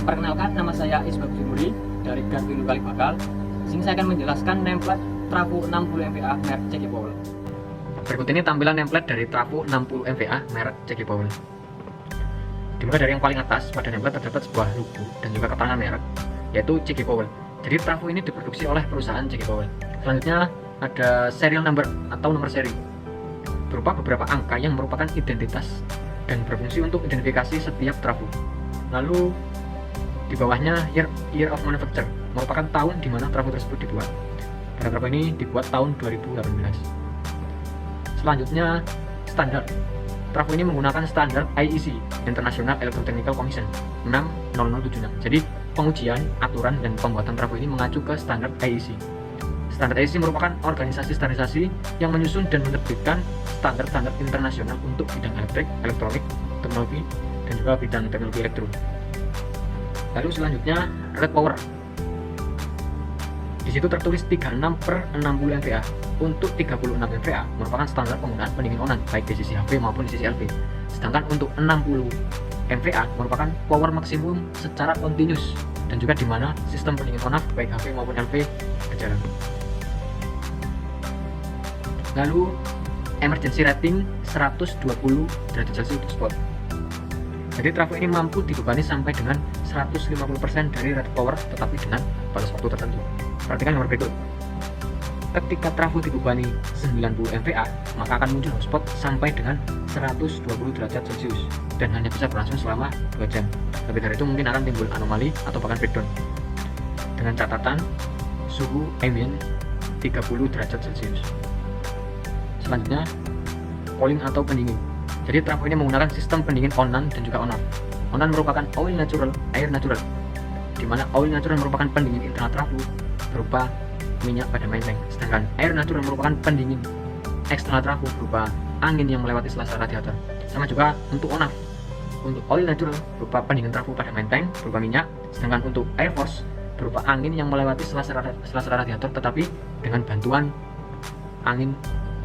Perkenalkan, nama saya Isbah Budi dari Gardu Kali Bakal. Di sini saya akan menjelaskan template trafo 60 MVA merek CG Powell. Berikut ini tampilan template dari trafo 60 MVA merek CG Powell. Dimulai dari yang paling atas, pada template terdapat sebuah logo dan juga keterangan merek, yaitu CG Powell. Jadi trafo ini diproduksi oleh perusahaan CG Powell. Selanjutnya ada serial number atau nomor seri, berupa beberapa angka yang merupakan identitas dan berfungsi untuk identifikasi setiap trafo. Lalu di bawahnya year of manufacture, merupakan tahun di mana trafo tersebut dibuat. Pada trafo ini dibuat tahun 2018. Selanjutnya standar. Trafo ini menggunakan standar IEC, International Electrotechnical Commission 60076. Jadi pengujian, aturan, dan pembuatan trafo ini mengacu ke standar IEC. Standar IEC merupakan organisasi standarisasi yang menyusun dan menerbitkan standar-standar internasional untuk bidang elektrik, elektronik, teknologi, dan juga bidang teknologi elektro. Lalu selanjutnya red power. Di situ tertulis 36/60 MVA. Untuk 36 MVA merupakan standar penggunaan pendingin onan baik di sisi HV maupun di sisi LV. Sedangkan untuk 60 MVA merupakan power maksimum secara continuous dan juga di mana sistem pendingin onan baik HV maupun LV berjalan. Lalu emergency rating 120 derajat Celcius untuk spot. Jadi trafo ini mampu dibebani sampai dengan 150% dari rated power, tetapi dengan batas waktu tertentu. Perhatikan nomor berikut. Ketika trafo dibebani 90 MVA, maka akan muncul hotspot sampai dengan 120 derajat Celcius dan hanya bisa berlangsung selama 2 jam. Lebih dari itu mungkin akan timbul anomali atau bahkan breakdown. Dengan catatan suhu ambient 30 derajat Celcius. Selanjutnya cooling atau pendingin. Jadi trafo ini menggunakan sistem pendingin on-on dan juga on-off. On-on merupakan oil natural, air natural, di mana oil natural merupakan pendingin internal trafo berupa minyak pada main tank, sedangkan air natural merupakan pendingin eksternal trafo berupa angin yang melewati sela-sela radiator. Sama juga untuk on-off. Untuk oil natural berupa pendingin trafo pada main tank berupa minyak, sedangkan untuk air force berupa angin yang melewati sela-sela radiator tetapi dengan bantuan angin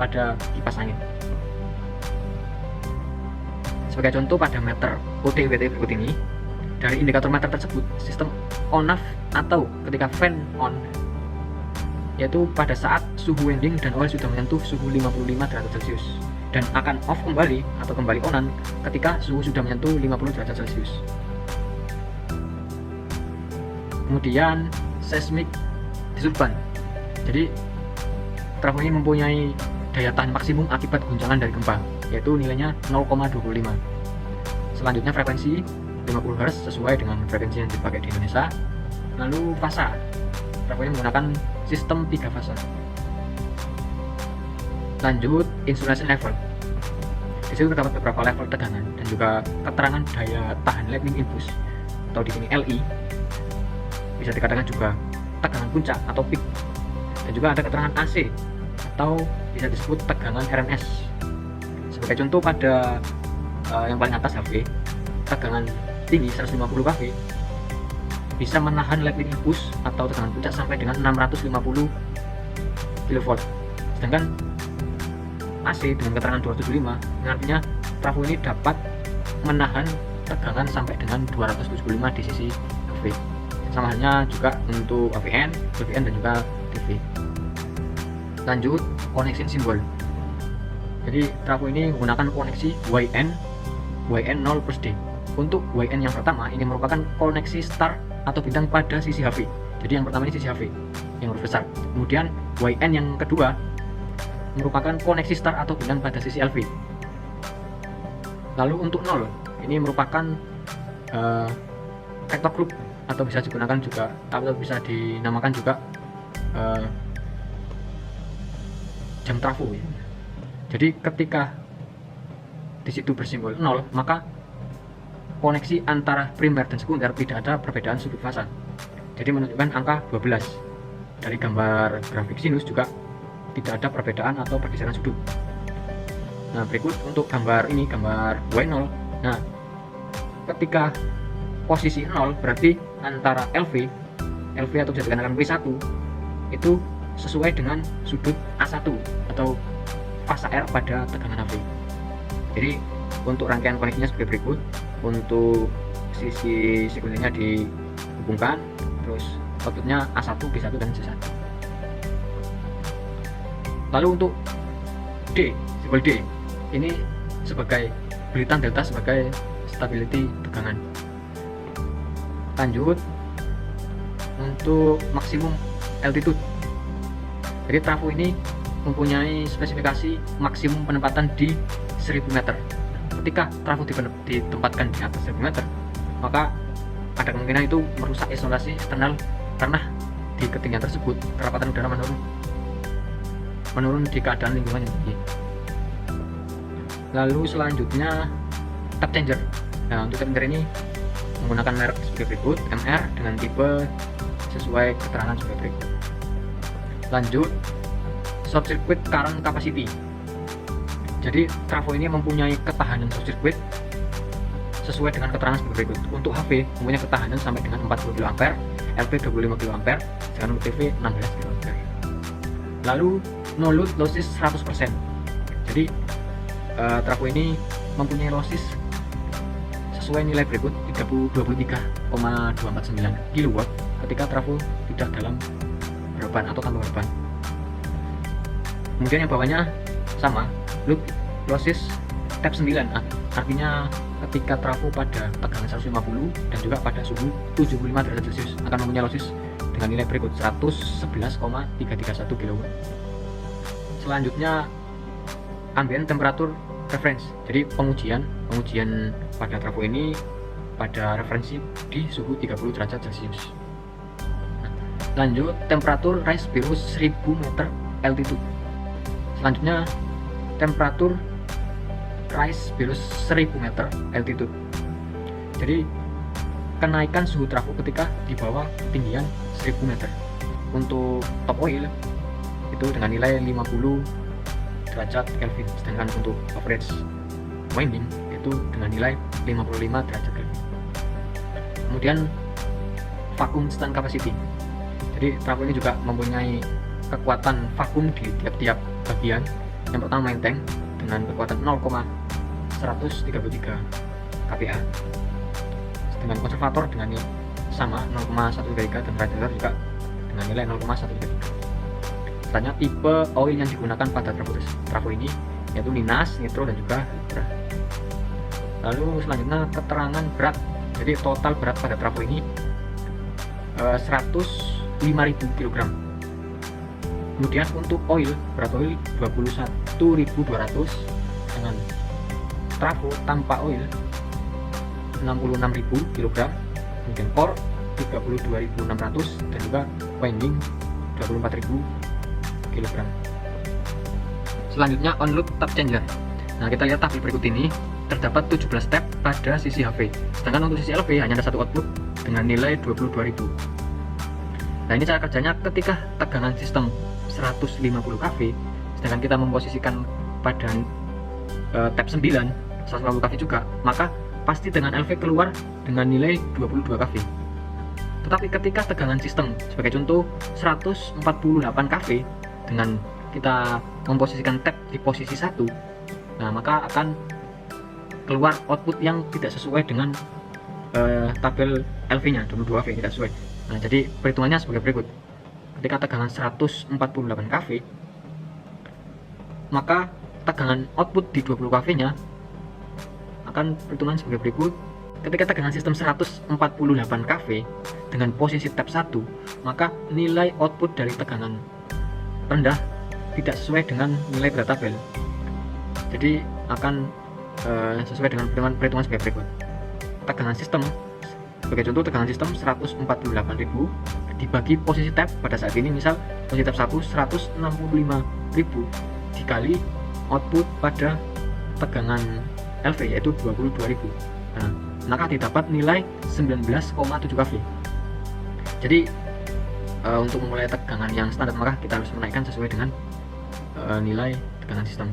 pada kipas angin. Sebagai contoh pada meter OTWT berikut ini, dari indikator meter tersebut, sistem on-off atau ketika fan on, yaitu pada saat suhu winding dan oil sudah menyentuh suhu 55 derajat Celcius, dan akan off kembali atau kembali on ketika suhu sudah menyentuh 50 derajat Celcius. Kemudian seismic disturbance. Jadi trafo ini mempunyai daya tahan maksimum akibat guncangan dari gempa, yaitu nilainya 0,25. Selanjutnya frekuensi 50 Hz sesuai dengan frekuensi yang dipakai di Indonesia. Lalu fasa. Trafo ini menggunakan sistem 3 fase. Lanjut insulation level. Di situ terdapat beberapa level tegangan dan juga keterangan daya tahan lightning impulse atau di sini LI. Bisa dikatakan juga tegangan puncak atau peak. Dan juga ada keterangan AC atau bisa disebut tegangan RMS. Sebagai contoh pada yang paling atas HV, tegangan tinggi 150 kV bisa menahan lightning impulse atau tegangan puncak sampai dengan 650 kV. Sedangkan AC dengan keterangan 275, artinya trafo ini dapat menahan tegangan sampai dengan 275 di sisi HV. Sama halnya juga untuk AVN, BVN dan juga TV. Lanjut connection symbol. Jadi trafo ini menggunakan koneksi YN 0+D. Untuk YN yang pertama ini merupakan koneksi star atau bintang pada sisi HV. Jadi yang pertama ini sisi HV yang huruf besar. Kemudian YN yang kedua merupakan koneksi star atau bintang pada sisi LV. Lalu untuk 0 ini merupakan vector group atau bisa digunakan juga atau bisa dinamakan juga jam trafo ya. Jadi ketika di situ bersimbol 0, maka koneksi antara primer dan sekunder tidak ada perbedaan sudut fasa. Jadi menunjukkan angka 12. Dari gambar grafik sinus juga tidak ada perbedaan atau pergeseran sudut. Nah, berikut untuk gambar ini, gambar Y0. Nah, ketika posisi 0 berarti antara LV atau bisa dikatakan W1 itu sesuai dengan sudut A1 atau fasa R pada tegangan HV. Jadi untuk rangkaian koneksinya sebagai berikut. Untuk sisi sekundernya dihubungkan, terus outputnya A1, B1 dan C1. Lalu untuk D, simbol D ini sebagai belitan delta sebagai stability tegangan. Lanjut untuk maksimum altitude. Jadi trafo ini mempunyai spesifikasi maksimum penempatan di 1000 meter. Ketika trafo ditempatkan di atas 1000 meter, maka ada kemungkinan itu merusak isolasi eksternal karena di ketinggian tersebut kerapatan udara menurun di keadaan lingkungan yang tinggi. Lalu selanjutnya tap changer. Nah, untuk tap changer ini menggunakan merek sebagai berikut, MR dengan tipe sesuai keterangan sebagai berikut. Lanjut, short circuit current capacity. Jadi trafo ini mempunyai ketahanan short circuit sesuai dengan keterangan sebagai berikut. Untuk HV mempunyai ketahanan sampai dengan 40 kA, LV 25 kA, sedangkan untuk TV 16 kA. Lalu no load losses 100%. Jadi trafo ini mempunyai losses sesuai nilai berikut 23,249 kW ketika trafo tidak dalam beban atau tanpa beban. Kemudian yang bawahnya sama, load losses tab 9, artinya ketika trafo pada tegangan 150 dan juga pada suhu 75 derajat Celcius akan mempunyai losses dengan nilai berikut 111,331 kW. Selanjutnya ambient temperature reference. Jadi pengujian pada trafo ini pada referensi di suhu 30 derajat Celcius. Lanjut temperatur rise below 1000 meter altitude. Selanjutnya temperatur rise below 1000 meter altitude. Jadi kenaikan suhu trafo ketika di bawah ketinggian 1000 meter. Untuk top oil itu dengan nilai 50 derajat Kelvin, sedangkan untuk average winding itu dengan nilai 55 derajat Kelvin. Kemudian vacuum stand capacity. Jadi trafo ini juga mempunyai kekuatan vakum di tiap-tiap bagian. Yang pertama main tank dengan kekuatan 0,133 kPa, sedangkan konservator dengan nilai sama 0,133 dan radiator juga dengan nilai 0,133. Selanjutnya tipe oil yang digunakan pada trafo ini yaitu linas, nitro dan juga hydra. Lalu selanjutnya keterangan berat. Jadi total berat pada trafo ini 105.000 kg. Kemudian untuk oil, berat oil 21.200 dengan trafo tanpa oil 66.000 kg. Kemudian core 32.600 dan juga winding 24.000 kg. Selanjutnya on loop tap changer. Nah, kita lihat tabel berikut ini terdapat 17 step pada sisi HV, sedangkan untuk sisi LV hanya ada satu output dengan nilai 22.000. Nah, ini cara kerjanya ketika tegangan sistem 150 kV, sedangkan kita memposisikan pada tab 9 150 kV juga, maka pasti dengan LV keluar dengan nilai 22 kV. Tetapi ketika tegangan sistem sebagai contoh 148 kV dengan kita memposisikan tab di posisi 1, nah maka akan keluar output yang tidak sesuai dengan tabel LV nya 22 kV, tidak sesuai. Nah, jadi perhitungannya sebagai berikut. Ketika tegangan 148 kV, maka tegangan output di 20 kV nya akan perhitungan sebagai berikut. Ketika tegangan sistem 148 kV dengan posisi tab 1, maka nilai output dari tegangan rendah tidak sesuai dengan nilai pada tabel. Jadi akan sesuai dengan perhitungan sebagai berikut. Tegangan sistem, sebagai contoh tegangan sistem 148.000 dibagi posisi tab pada saat ini, misal posisi tab 1 165.000 dikali output pada tegangan LV yaitu 22.000. Nah, maka didapat nilai 19,7 kV. Jadi untuk memulai tegangan yang standar, maka kita harus menaikkan sesuai dengan nilai tegangan sistem.